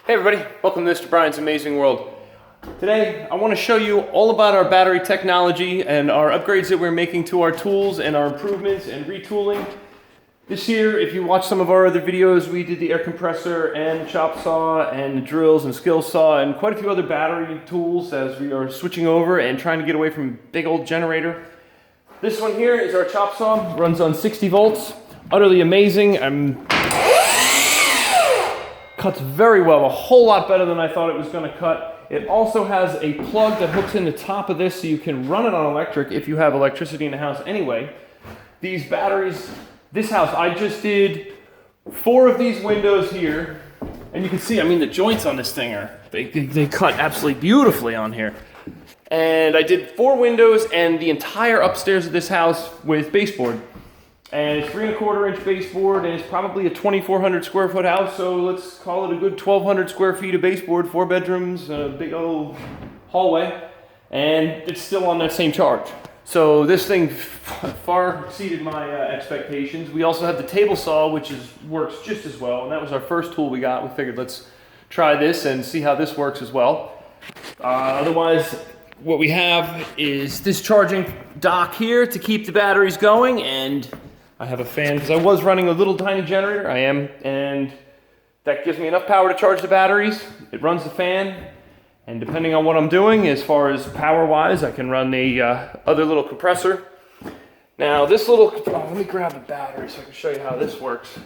Hey everybody, welcome to Mr. Brian's Amazing World. Today I want to show you all about our battery technology and our upgrades that we're making to our tools and our improvements and retooling. This year, if you watch some of our other videos, we did the air compressor and the chop saw and the drills and skill saw and quite a few other battery tools as we are switching over and trying to get away from big old generator. This one here is our chop saw, runs on 60 volts, utterly amazing. Cuts very well, a whole lot better than I thought it was going to cut. It also has a plug that hooks in the top of this so you can run it on electric if you have electricity in the house anyway. These batteries, this house, I just did 4 of these windows here. And you can see, I mean, the joints on this thing they cut absolutely beautifully on here. And I did 4 windows and the entire upstairs of this house with baseboard. And it's 3 1/4 inch baseboard, and it's probably a 2,400 square foot house, so let's call it a good 1,200 square feet of baseboard, 4 bedrooms, a big old hallway, and it's still on that same charge. So this thing far exceeded my expectations. We also have the table saw, which works just as well, and that was our first tool we got. We figured let's try this and see how this works as well. Otherwise, what we have is this charging dock here to keep the batteries going, and I have a fan because I was running a little tiny generator. I am, and that gives me enough power to charge the batteries. It runs the fan, and depending on what I'm doing, as far as power-wise, I can run the other little compressor. Now, this little, let me grab the battery so I can show you how this works.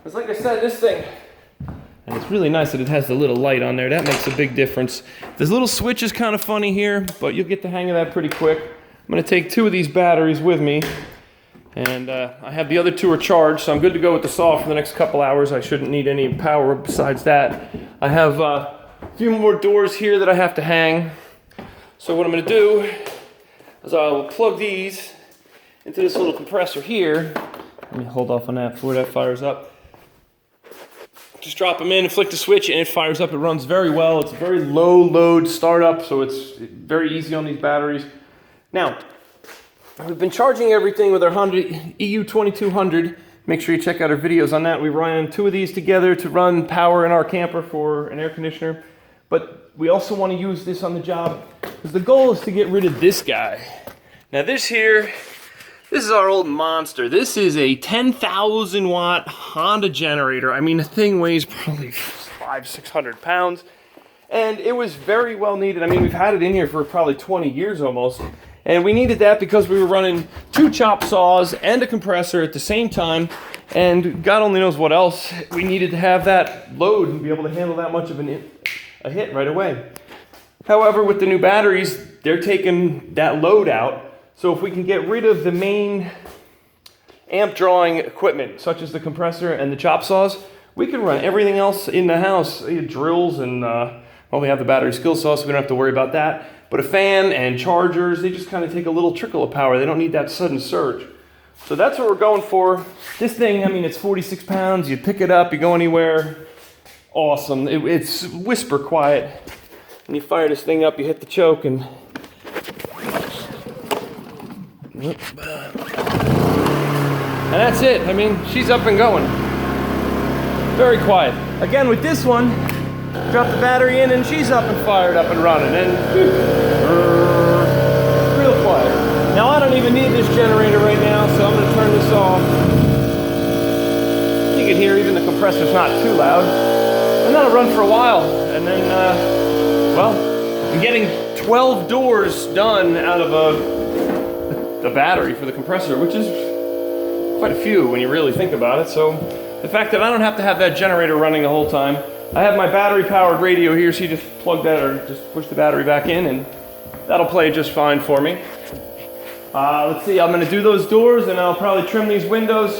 Because like I said, this thing, and it's really nice that it has the little light on there. That makes a big difference. This little switch is kind of funny here, but you'll get the hang of that pretty quick. I'm going to take 2 of these batteries with me. And I have the other 2 are charged, so I'm good to go with the saw for the next couple hours. I shouldn't need any power besides that. I have a few more doors here that I have to hang. So what I'm going to do is I'll plug these into this little compressor here. Let me hold off on that before that fires up. Just drop them in and flick the switch and it fires up. It runs very well. It's a very low load startup, so it's very easy on these batteries. Now, we've been charging everything with our Honda EU2200. Make sure you check out our videos on that. We run 2 of these together to run power in our camper for an air conditioner. But we also want to use this on the job because the goal is to get rid of this guy. Now this here, this is our old monster. This is a 10,000 watt Honda generator. I mean, the thing weighs probably 500-600 pounds. And it was very well needed. I mean, we've had it in here for probably 20 years almost. And we needed that because we were running 2 chop saws and a compressor at the same time. And God only knows what else. We needed to have that load and be able to handle that much of a hit right away. However, with the new batteries, they're taking that load out. So if we can get rid of the main amp drawing equipment, such as the compressor and the chop saws, we can run everything else in the house, drills and, well, we have the battery skill saw, so we don't have to worry about that. But a fan and chargers, they just kind of take a little trickle of power. They don't need that sudden surge. So that's what we're going for. This thing, I mean, it's 46 pounds. You pick it up, you go anywhere. Awesome. It's whisper quiet. When you fire this thing up, you hit the choke and... And that's it. I mean, she's up and going. Very quiet. Again, with this one, drop the battery in and she's up and fired up and running. And real quiet. Now I don't even need this generator right now, so I'm going to turn this off. You can hear even the compressor's not too loud. And that'll run for a while. And then, well, I'm getting 12 doors done out of the battery for the compressor, which is quite a few when you really think about it. So the fact that I don't have to have that generator running the whole time. I have my battery powered radio here, so you just plug that or just push the battery back in and that'll play just fine for me. Let's see, I'm going to do those doors and I'll probably trim these windows.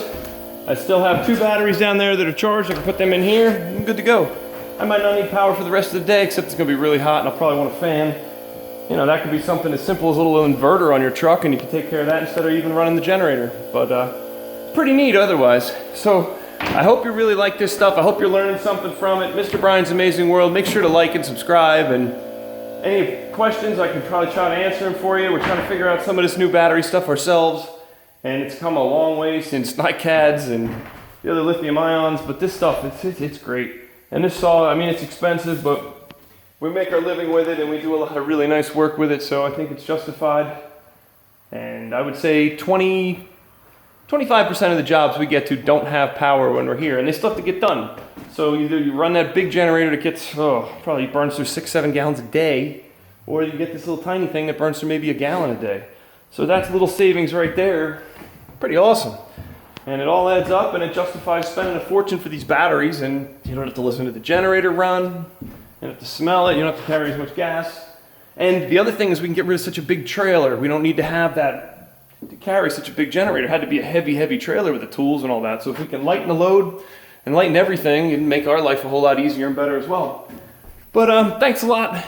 I still have 2 batteries down there that are charged. I can put them in here. I'm good to go. I might not need power for the rest of the day, except it's going to be really hot and I'll probably want a fan. You know, that could be something as simple as a little inverter on your truck and you can take care of that instead of even running the generator. But pretty neat otherwise. So I hope you really like this stuff. I hope you're learning something from it. Mr. Brian's Amazing World. Make sure to like and subscribe. And any questions, I can probably try to answer them for you. We're trying to figure out some of this new battery stuff ourselves. And it's come a long way since NiCads and the other lithium ions. But this stuff, it's great. And this saw, I mean, it's expensive, but we make our living with it and we do a lot of really nice work with it, so I think it's justified. And I would say 25% of the jobs we get to don't have power when we're here, and they still have to get done. So either you run that big generator that gets, probably burns through 6-7 gallons a day, or you get this little tiny thing that burns through maybe a gallon a day. So that's little savings right there. Pretty awesome. And it all adds up, and it justifies spending a fortune for these batteries, and you don't have to listen to the generator run, you don't have to smell it, you don't have to carry as much gas. And the other thing is we can get rid of such a big trailer. We don't need to have that to carry such a big generator. It had to be a heavy, heavy trailer with the tools and all that. So if we can lighten the load and lighten everything, it'd make our life a whole lot easier and better as well. But thanks a lot.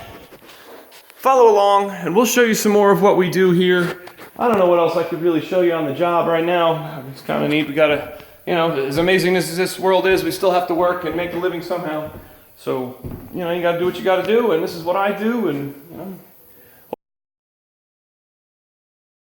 Follow along, and we'll show you some more of what we do here. I don't know what else I could really show you on the job right now. It's kind of neat. We gotta, as amazing as this world is, we still have to work and make a living somehow. So, you gotta do what you gotta do, and this is what I do, and,